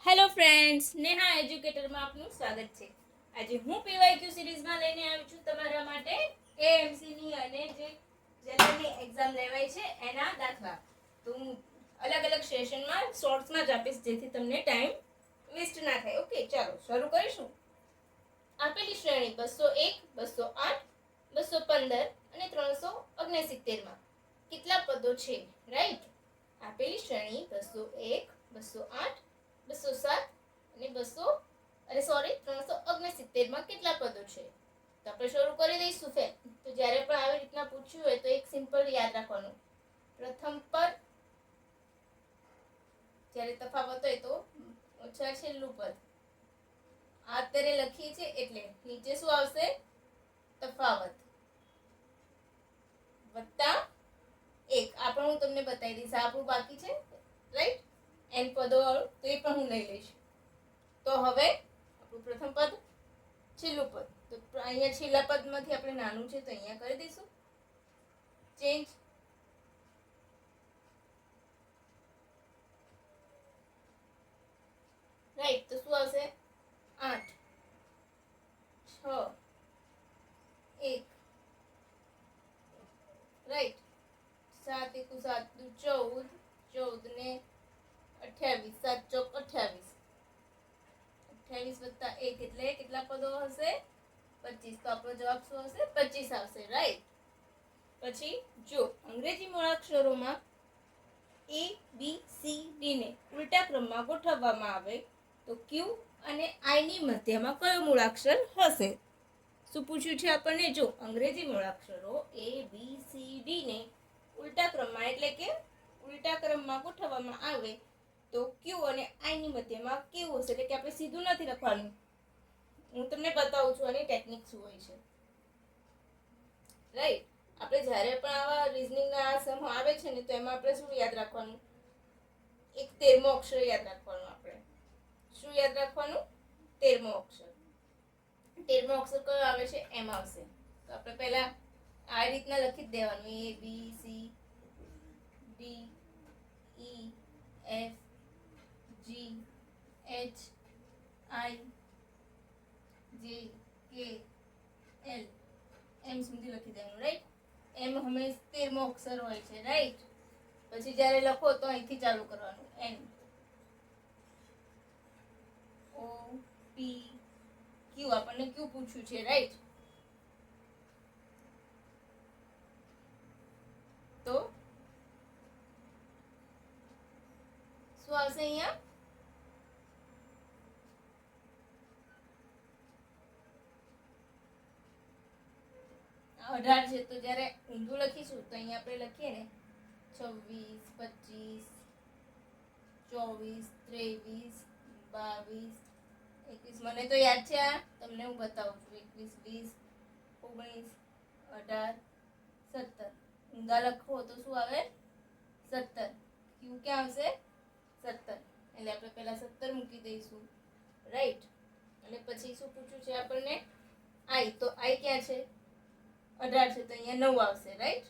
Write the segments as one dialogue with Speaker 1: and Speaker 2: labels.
Speaker 1: Hello friends, Neha એજ્યુકેટરમાં આપનું સ્વાગત છે. આજે હું પીવાયક્યુ સિરીઝમાં લઈને આવી છું તમારા માટે એએમસીની અને જે જનરલની એક્ઝામ લેવાય છે એના દાખલા. તો હું અલગ અલગ સેશનમાં શોર્ટ્સમાં જ આપીશ જેથી તમને ટાઈમ વેસ્ટ ના થાય. ઓકે, ચાલો શરૂ કરીશું. આપેલી શ્રેણી 201, 208, 215 અને 369માં કેટલા પદો છે? રાઈટ. આપેલી શ્રેણી 201, 208, 207 અને 369માં કેટલા પદો છે? તો આપણે શરૂ કરી દઈશું. તો જ્યારે પણ આવી રીતના પૂછ્યું હોય તો એક સિમ્પલ યાદ રાખવાનું, પ્રથમ પદ, જ્યારે તફાવત હોય તો ઓછા છેલ્લું પદ. આ અત્યારે લખીએ છે એટલે નીચે શું આવશે? તફાવત વત્તા 1. આ પણ હું તમને બતાવી દઈશ. આપણું બાકી છે, રાઈટ, એન પદો વાળું, તો એ પણ હું લઈ લઈશ. તો હવે આપણું પ્રથમ પદ, છેલ્લું પદ. તો અહીંયા છેલ્લા પદમાંથી આપણે નાનું છે તો અહીંયા કરી દઈશું ચેન્જ. રાઈટ. તો શું આવશે? 8, 6, 1. રાઈટ. 7 × 7 = 14, 14 ને 28, 7 × 28, 28 + 1 એટલે કેટલા પદો હશે? 25. તો આપણો જવાબ શું હશે? 25 આવશે. રાઈટ. પછી જો અંગ્રેજી મૂળાક્ષરોમાં A, B, C, D ને ઉલટા ક્રમમાં ગોઠવવામાં આવે તો Q અને I ની મધ્યમાં કયો મૂળાક્ષર હશે? શું પૂછ્યું છે આપણને? જો અંગ્રેજી મૂળાક્ષરો A, B, C, D ને ઉલટા ક્રમમાં એટલે કે ઉલટા ક્રમમાં ગોઠવવામાં આવે તો Q અને I ની મધ્યમાં કેવું હશે? એટલે કે આપણે સીધું નથી લખવાનું, હું તમને બતાવું છું આની ટેકનિક શું હોય છે. રાઈટ. આપણે જ્યારે પણ આવા રીઝનિંગના સમ આવે છે ને તો એમાં આપણે શું યાદ રાખવાનું? એક 13મો અક્ષર યાદ રાખવાનું. આપણે શું યાદ રાખવાનું? 13મો અક્ષર. 13મો અક્ષર કયો આવે છે? એમ આવશે. તો આપણે પહેલા આ રીતના લખી જ દેવાનું, A, B, C, D, E, F, G, H, I, J, K, L એમ સુધી લખી દેવાનું. રાઈટ. એમ હંમેશા 13મો અક્ષર હોય છે. રાઈટ. પછી જ્યારે લખો તો અહીંથી ચાલુ કરવાનું, N, O, P, Q. આપણને Q પૂછ્યું છે. રાઈટ. તો શું આવશે અહીંયા? 18 છે. તો જ્યારે ઊંધું લખીશું તો અહીંયા આપણે લખીએ ને 26, 25, 24, 23, 22, 21. મને તો યાદ છે, આ તમને હું બતાવું છું. 21, 20, 19, 18, 17. ઊંધા લખો તો શું આવે? 17. ક્યુ ક્યાં આવશે? 17. એટલે આપણે પહેલા 17 મૂકી દઈશું. રાઈટ. અને પછી શું પૂછ્યું છે આપણને? આઈ. તો આઈ ક્યાં છે? 18 છે તો અહીંયા 9 આવશે. રાઈટ.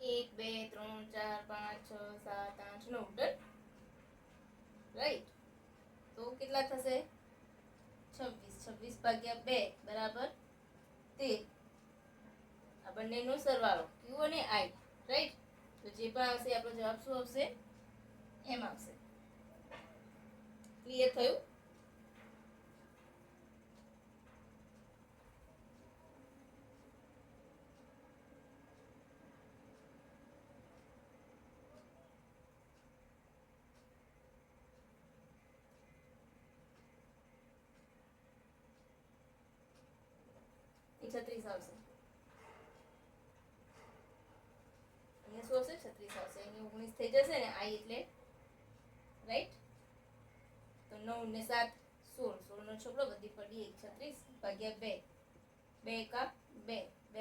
Speaker 1: 1, 2, 3, 4, 5, 6, 7, 8, 9. ડન. રાઈટ. તો કેટલા થશે? 26. 26 / 2 = 13. આ બંનેનો સરવાળો ક્યુ અને આઈ. રાઈટ. તો જે પણ આવશે આપણો જવાબ શું આવશે? એમ આવશે. ક્લિયર થયું? એ 36 આવશે. અહીંયા શું આવશે? 36 આવશે. અહીંયા 19 થઈ જશે ને, આઈ એટલે. રાઈટ. તો 9 ને 7 16. 16 નો છોકરો બધી પડી 36 / 2. 2 × 2. 2 ×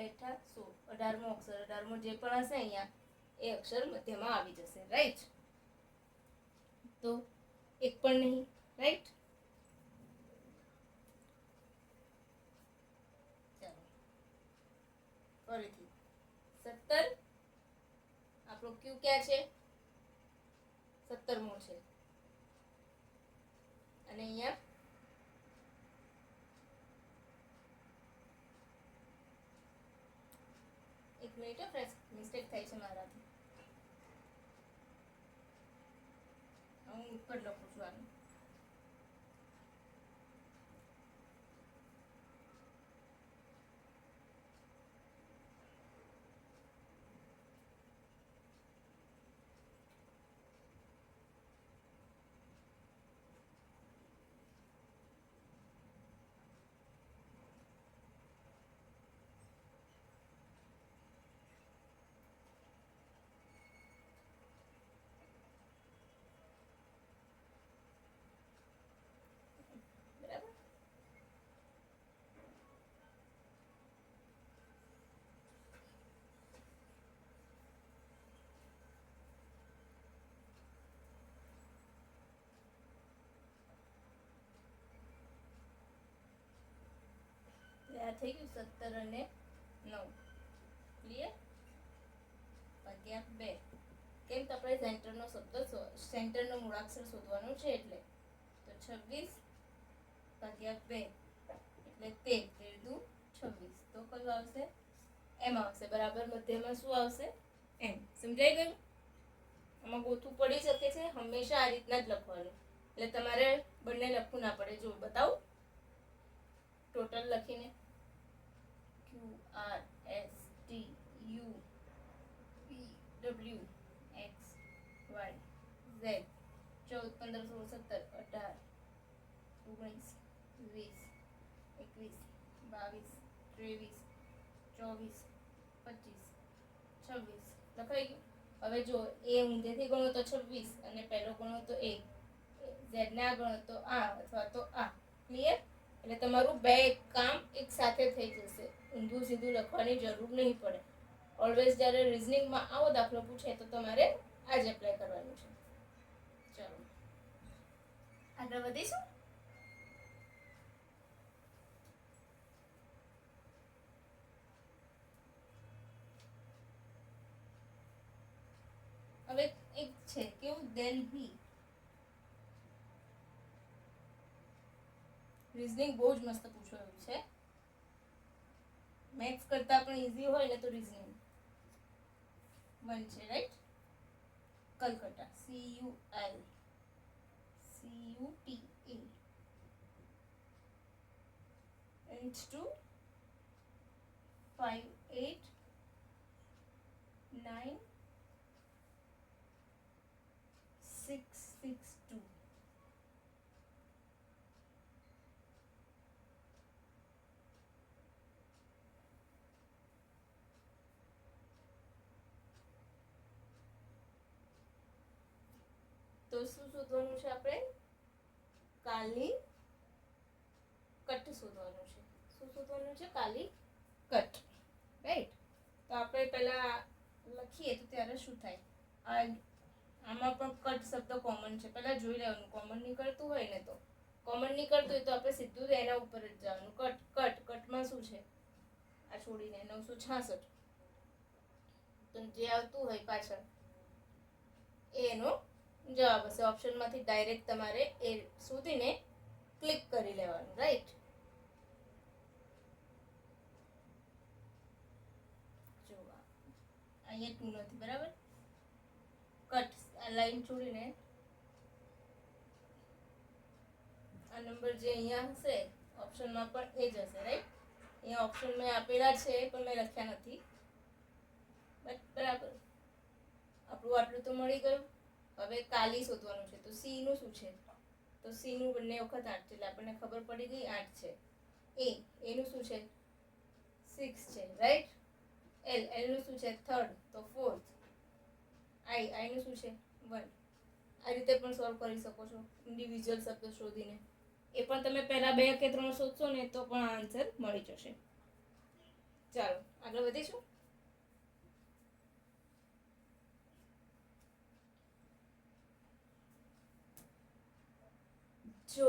Speaker 1: 16. 18મો અક્ષર. 18મો જે પણ હશે અહીંયા એ અક્ષર મધ્યમાં આવી જશે. રાઈટ. તો એક પણ નહીં. રાઈટ. ચાલો ફરીથી 17. આપણો ક્યુ ક્યાં છે? 17મું છે અને અહીંયા એક મિનિટ ફ્રેન્ડ્સ, મિસ્ટેક થાય છે મારાથી. હું ઉપર લખું છું આનું. બરાબર. આ થઈ ગયું 17 અને 9. ક્લિયર? ભાગ્યા 2. કેમ તો આપણે સેન્ટરનો શબ્દ સેન્ટરનો મૂળાક્ષર શોધવાનો છે એટલે. તો 26 ભાગ્યા 2 એટલે 13. 13 દુ 26. તો કયું આવશે? એમ આવશે. બરાબર. મધ્યમાં શું આવશે? એમ. સમજાઈ ગયું? આમાં ગોથું પડી શકે છે. હંમેશા આ રીતના જ લખવાનું, એટલે તમારે બંને લખવું ના પડે. જો બતાવું ટોટલ લખીને. QRSTUVWXYZ 14 15 16 17 18 19 20 21 22 23 24 26 લખાઈ ગયું. હવે જો એ ઊંધેથી ગણો તો 26 અને પહેલો ગણો તો a, z ના ગણો તો આ અથવા તો આ. ક્લિયર? એટલે તમારું બે કામ એક સાથે થઈ જશે. ઊંધું સીધું લખવાની જરૂર નહીં પડે. ઓલવેઝ જ્યારે રિઝનિંગમાં આવો દાખલો પૂછે તો તમારે આ જ એપ્લાય કરવાનું છે. ચાલો આગળ વધીશું. હવે એક છે કેવું, દિલ્હી. રિઝનિંગ બહુ જ મસ્ત પૂછાયું છે. મેથ્સ કરતા પણ ઈઝી હોય ને તો રિઝનિંગ 1 છે, રાઈટ? Calcutta, CULCUTA and 2 5 8 9 6 6 2. તો શું શોધવાનું છે આપણે? કાલી કટ શોધવાનું છે. શું શોધવાનું છે? કાલી કટ, રાઈટ? તો આપણે પહેલા લખીએ તો ત્યારે શું થાય? આમાં પણ કટ શબ્દ કોમન છે. પહેલા જોઈ લેવાનું. કોમન નીકળતું હોય ને તો કોમન નીકળતું હોય તો આપણે સીધું એના ઉપર જ જવાનું. કટ કટ કટમાં શું છે? આ છોડીને 966. તો જે આવતું હોય પાછળ એનો જવાબ હશે. ઓપ્શનમાંથી ડાયરેક્ટ તમારે એ શોધીને ક્લિક કરી લેવાનું, રાઈટ? જો અહીંયા 2 નથી, બરાબર? કટ આ લાઈન છોડીને આ નંબર જે અહીંયા હશે ઓપ્શનમાં પણ એ જ હશે, રાઈટ? અહીંયા ઓપ્શન મેં આપેલા છે પણ મેં લખ્યા નથી, બટ બરાબર. આપણું આટલું તો મળી ગયું. હવે કાલી શોધવાનું છે. તો સી નું શું છે? તો સી નું બંને વખત 8 છે એટલે આપણને ખબર પડી ગઈ 8 છે. એ નું શું છે? 6 છે, રાઈટ? એલ નું શું છે? 3rd, તો 4th. આઈ નું શું છે? 1. આ રીતે પણ સોલ્વ કરી શકો છો ઇન્ડિવિજ્યુઅલ શબ્દ શોધીને. એ પણ તમે પહેલા 2 કે 3 શોધશો ને તો પણ આન્સર મળી જશે. ચાલો આગળ વધીશું. જો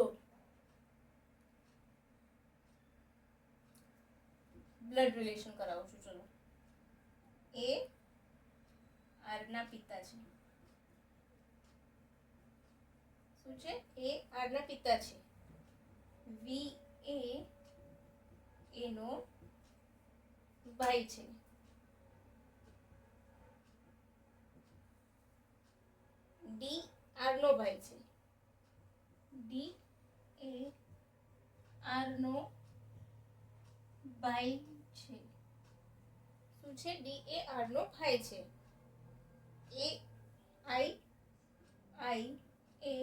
Speaker 1: બ્લડ રિલેશન કરાવું છું. ચલો, એ આર ના પિતા છે. શું છે? એ આર ના પિતા છે. વી એ એનો ભાઈ છે. ડી આર નો ભાઈ છે. ડી એ આર નો ભાઈ છે. શું છે? ડી એ આર નો ભાઈ છે. એ આઈ એ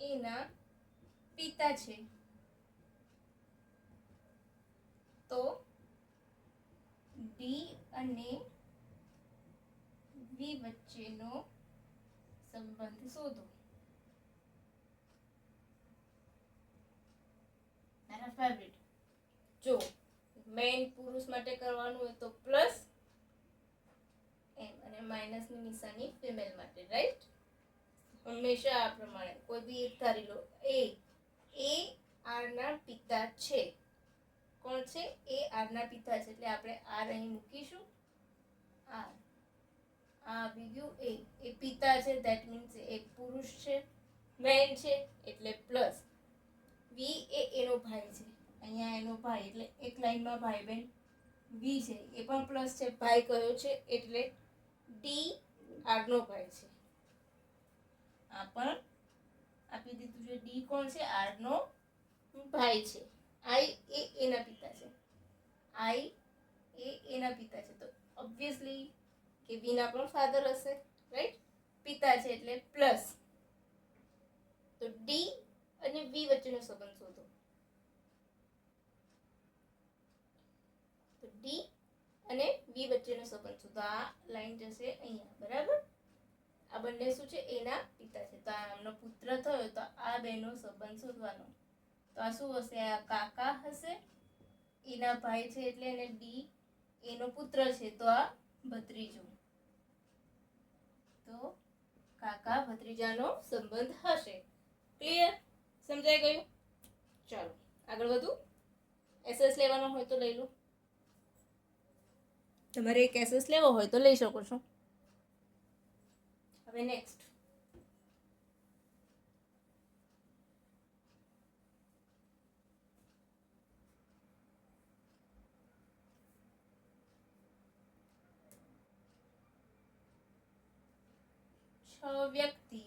Speaker 1: એના પિતા છે. તો ડી અને વી વચ્ચેનો સંબંધ શોધો. મારા ફેવરિટ. જો મેન પુરુષ માટે કરવાનું હોય તો પ્લસ એમ અને માઇનસની નિશાની ફિમેલ માટે, રાઈટ? હંમેશા આ પ્રમાણે કોઈ બી એક ધારી લો. એ આર ના પિતા છે. કોણ છે? એ આર ના પિતા છે. એટલે આપણે આર અહીં મૂકીશું. આર આ આવી ગયું. એ પિતા છે, ધેટ મીન્સ એક પુરુષ છે, મેન છે, એટલે પ્લસ. વી એ એનો ભાઈ છે. અહીંયા એનો ભાઈ એટલે એક લાઈનમાં ભાઈ બહેન વી છે, એ પણ પ્લસ છે. ભાઈ કયો છે? એટલે ડી આર નો ભાઈ છે. આ પણ આપી દીધું છે. ડી કોણ છે? આર નો ભાઈ છે. આઈ એ એના પિતા છે. આઈ એ એના પિતા છે. તો ઓબ્વિયસલી કે વીના પણ ફાધર હશે, રાઈટ? પિતા છે એટલે પ્લસ. તો ડી અને વી વચ્ચેનો સંબંધ શોધો. તો ડી અને વી વચ્ચેનો સંબંધ શોધો. આ લાઈન જશે અહીંયા, બરાબર? આ બંને શું છે? એના પિતા છે. તો આ એમનો પુત્ર થયો. તો આ બેનો સંબંધ શોધવાનો. તો આ શું હશે? આ કાકા હશે. એના ભાઈ છે એટલે એને ડી. એનો પુત્ર છે તો આ ભત્રીજો. તો કાકા ભત્રીજાનો સંબંધ હશે. ક્લિયર? સમજાઈ ગયું? ચાલો આગળ વધુ. એસએસ લેવાનો હોય તો લઈ લો. તમારે એક એસએસ લેવો હોય તો લઈ શકો છો. હવે નેક્સ્ટ. વ્યક્તિ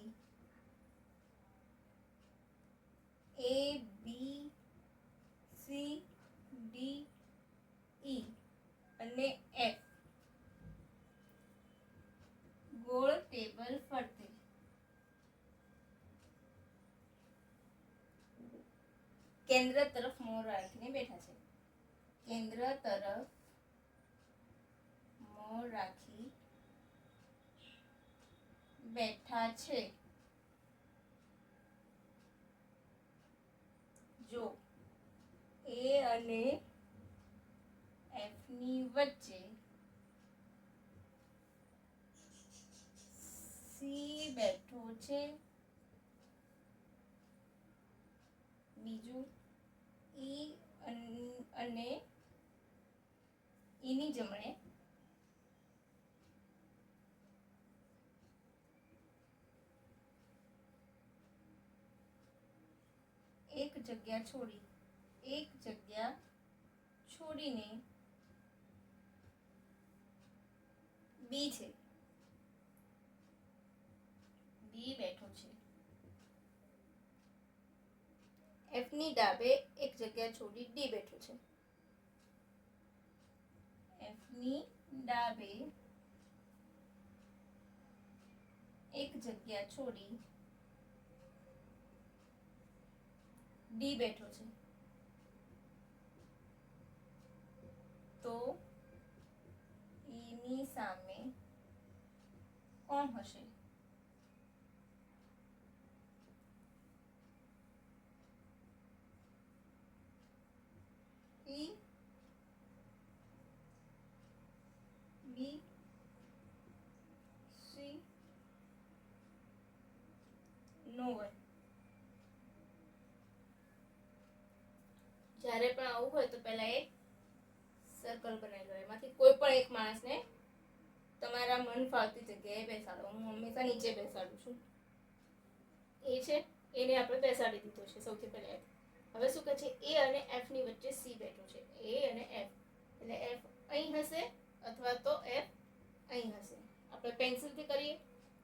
Speaker 1: એ બી સી ડી ઈ અને એફ ગોળ ટેબલ ફરતે કેન્દ્ર તરફ મોં રાખીને બેઠા છે. કેન્દ્ર તરફ મોં રાખી બેઠા છે. જો એ અને એફ ની વચ્ચે સી બેઠો છે. બીજું ઈ અને ઈની જમણે એક જગ્યા છોડીને બી છે. બી બેઠો છે. એફ ની ડાબે એક જગ્યા છોડી ડી બેઠો છે. એફ ની ડાબે એક જગ્યા છોડી ડી બેઠો છે. તો એની સામે કોણ હશે? ઈ બી સી નો હોય. જ્યારે પણ આવું હોય તો પહેલા એક સર્કલ બનાવી લો. એમાંથી કોઈ પણ એક માણસને તમારા મન ફાવતી જગ્યાએ બેસાડો. હું હંમેશા નીચે બેસાડું છું. એ છે એને આપણે બેસાડી દીધો છે સૌથી પહેલા. હવે શું કહે છે, એ અને એફ ની વચ્ચે સી બેઠો છે. એ અને એફ એટલે એફ અહીં હશે અથવા તો એફ અહીં હશે. આપણે પેન્સિલથી કરીએ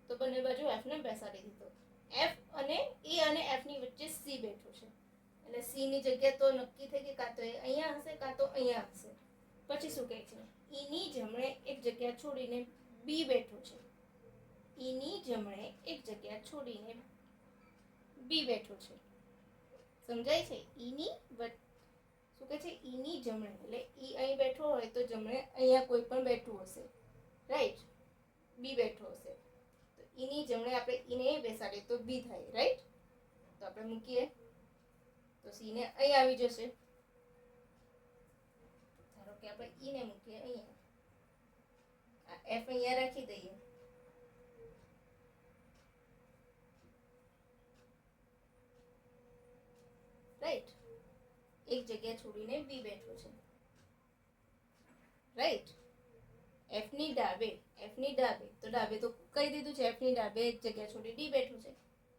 Speaker 1: તો બંને બાજુ એફ ને બેસાડી દીધો. એફ અને એ અને એફ ની વચ્ચે સી બેઠો છે એટલે સી ની જગ્યા તો નક્કી થઈ કે કાં તો એ અહીંયા હશે કાં તો અહીંયા હશે. પછી શું કહે છે, ઈ ની જમણે એક જગ્યા છોડીને બી બેઠો છે. ઈ ની જમણે એક જગ્યા છોડીને બી બેઠો છે. સમજાય છે? ઈ ની શું કહે છે, ઈ ની જમણે એટલે ઈ અહીં બેઠો હોય તો જમણે અહીંયા કોઈ પણ બેઠું હશે, રાઈટ? બી બેઠો હશે તો ઈ ની જમણે આપણે ઈને બેસાડીએ તો બી થાય, રાઈટ? તો આપણે મૂકીએ તો સી ને અહીં આવી જશે. ધારો કે આપણે ઈ ને મૂકીએ અહીંયા, આ એફ અહીંયા રાખી દઈએ. રાઈટ? એક જગ્યા છોડીને બી બેઠો છે, રાઈટ? એફ ની ડાબે તો ડાબે તો કહી દીધું છે, એફ ની ડાબે એક જગ્યા છોડી ડી બેઠું છે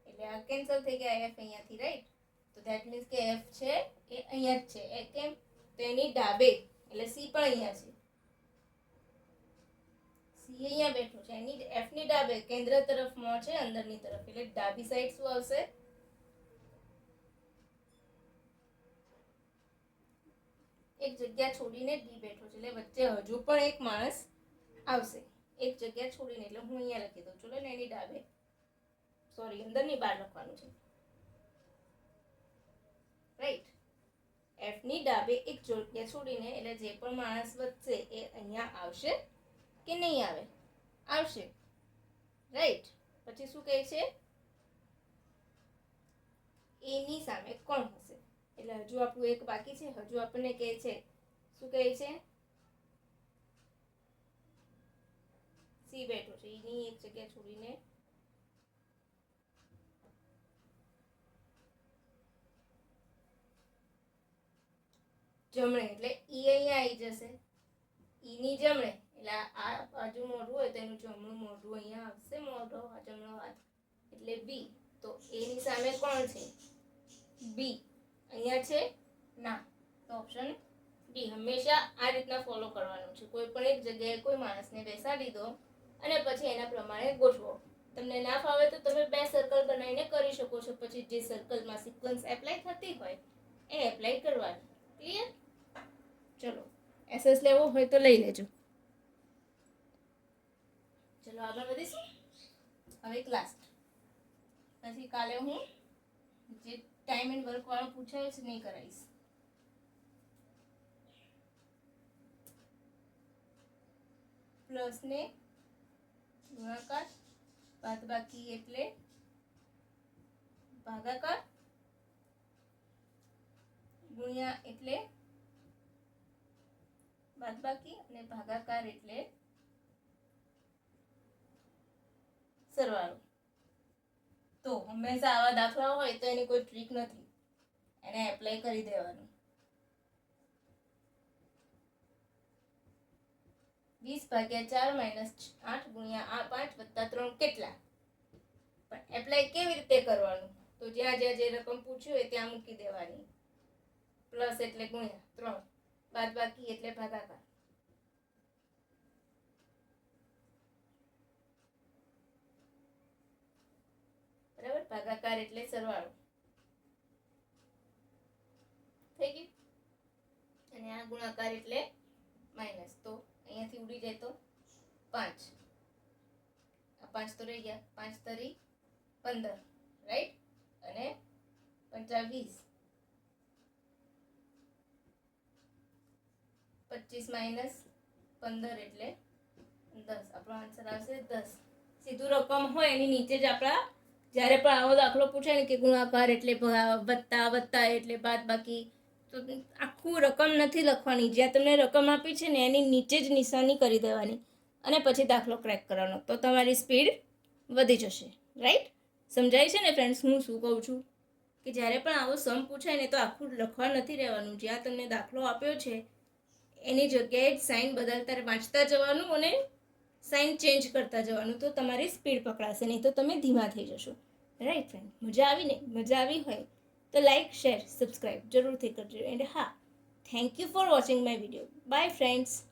Speaker 1: એટલે આ કેન્સલ થઈ ગયા એફ અહીંયાથી, રાઈટ? તો ધેટ મીન્સ કે એફ છે એ અહીંયા જ છે. એ કેમ? તો એની ડાબે એટલે સી પણ અહીંયા છે. સી અહીંયા બેઠો છે, એની એફ ની ડાબે કેન્દ્ર તરફમાં છે, અંદરની તરફ એટલે ડાબી સાઈડ શું આવશે? એક જગ્યા છોડીને ડી બેઠો છે એટલે વચ્ચે હજુ પણ એક માણસ આવશે. એક જગ્યા છોડીને એટલે હું અહીંયા લખી દઉં. ચલો ને, એની ડાબે સોરી અંદરની બહાર લખવાનું છે, રાઈટ? એફ ની ડાબે એક જગ્યા છોડીને એટલે જે પણ માણસ વધશે એ અહીંયા આવશે કે નહીં આવે? આવશે, રાઈટ? પછી શું કહે છે, એની સામે કોણ હશે? એટલે હજુ આપણું એક બાકી છે. હજુ આપણને કહે છે, શું કહે છે? સી બેઠો છે, એની એક જગ્યા છોડીને જમણે એટલે ઈ અહીંયા આવી જશે. ઈ ની જમણે એટલે આ બાજુ મોઢું હોય તો એનું જમણું મોઢું અહીંયા આવશે, મોઢો જમણો હાથ એટલે બી. તો એની સામે કોણ છે? બી. અહીંયા છે ના, તો ઓપ્શન ડી. હંમેશા આ રીતના ફોલો કરવાનું છે. કોઈ પણ એક જગ્યાએ કોઈ માણસને બેસાડી દો અને પછી એના પ્રમાણે ગોઠવો. તમને ના ફાવે તો તમે બે સર્કલ બનાવીને કરી શકો છો. પછી જે સર્કલમાં સિક્વન્સ એપ્લાય થતી હોય એ એપ્લાય કરવાની. ક્લિયર? ચલો, એસએસ લેવો હોય તો લઈ લેજો. ચલો આગળ વધીશું. હવે એક લાસ્ટ, પછી કાલે હું જે ટાઈમ એન્ડ વર્ક વાળું પૂછાયું છે નહીં કરાવીશ. પ્લસ ને ગુણાકાર, બાદબાકી એટલે ભાગાકાર, ગુણ્યા એટલે બાદબાકી અને ભાગાકાર એટલે સરવાળો. તો હંમેશા આવા દાખલા હોય તો એની કોઈ ટ્રીક નથી, એને એપ્લાય કરી દેવાનું. 20/4 - 8 ગુણ્યા 5 + 3 કેટલા? પણ એપ્લાય કેવી રીતે કરવાનું? તો જ્યાં જ્યાં જે રકમ પૂછ્યું હોય ત્યાં મૂકી દેવાની. પ્લસ એટલે ગુણ્યા 3, બાદબાકી એટલે ભાગાકાર. બરાબર? ભાગાકાર એટલે સરવાળો. થઈ ગયું? અને આ ગુણાકાર એટલે માઇનસ. તો અહીંયાથી ઉડી જાય તો 5. આ 5 તો રહી ગયા. 5 તરી 15, રાઈટ? અને 5 × 20. 25 - 15 એટલે 10. આપણો આન્સર આવશે 10. સીધું રકમ હોય એની નીચે જ આપણા જ્યારે પણ આવો દાખલો પૂછાય ને કે ગુણાકાર એટલે વત્તા, વત્તા એટલે બાદબાકી, તો આખું રકમ નથી લખવાની. જ્યાં તમને રકમ આપી છે ને એની નીચે જ નિશાની કરી દેવાની અને પછી દાખલો ક્રેક કરવાનો. તો તમારી સ્પીડ વધી જશે, રાઈટ? સમજાય છે ને ફ્રેન્ડ્સ હું શું કહું છું? કે જ્યારે પણ આવો સમ પૂછાય ને તો આખું લખવા નથી રહેવાનું. જ્યાં તમને દાખલો આપ્યો છે એની જગ્યાએ સાઇન બદલતા વાંચતા જવાનું અને સાઇન ચેન્જ કરતા જવાનું. તો તમારી સ્પીડ પકડાશે, નહીં તો તમે ધીમા થઈ જશો. Right friend? મજા આવી ને? મજા આવી હોય તો લાઈક શેર સબસ્ક્રાઈબ જરૂરથી કરજો. એન્ડ હા, thank you for watching my video. By friends.